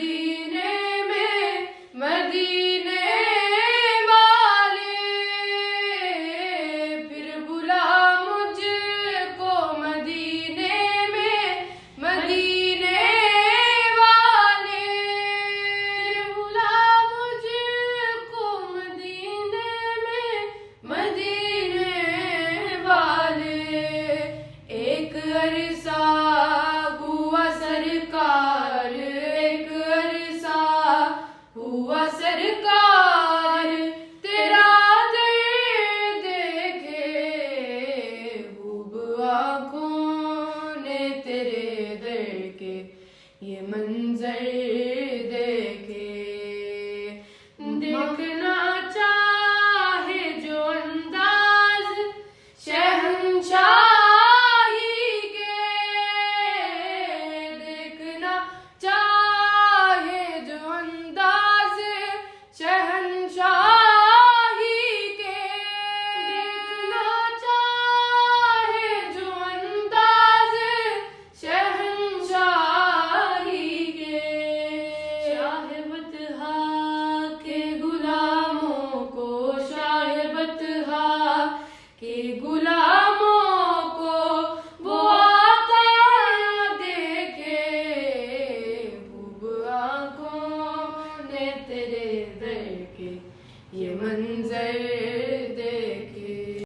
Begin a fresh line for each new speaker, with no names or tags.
मदीने में मदीने वाले, फिर बुला मुझको मदीने में मदीने वाले, फिर बुला मुझको मदीने में मदीने वाले। एक अरसा हुआ सरकार, एक अरसा हुआ सरकार, तेरा दर्द देखे खूब आँखों ने तेरे दर के। ये मंजर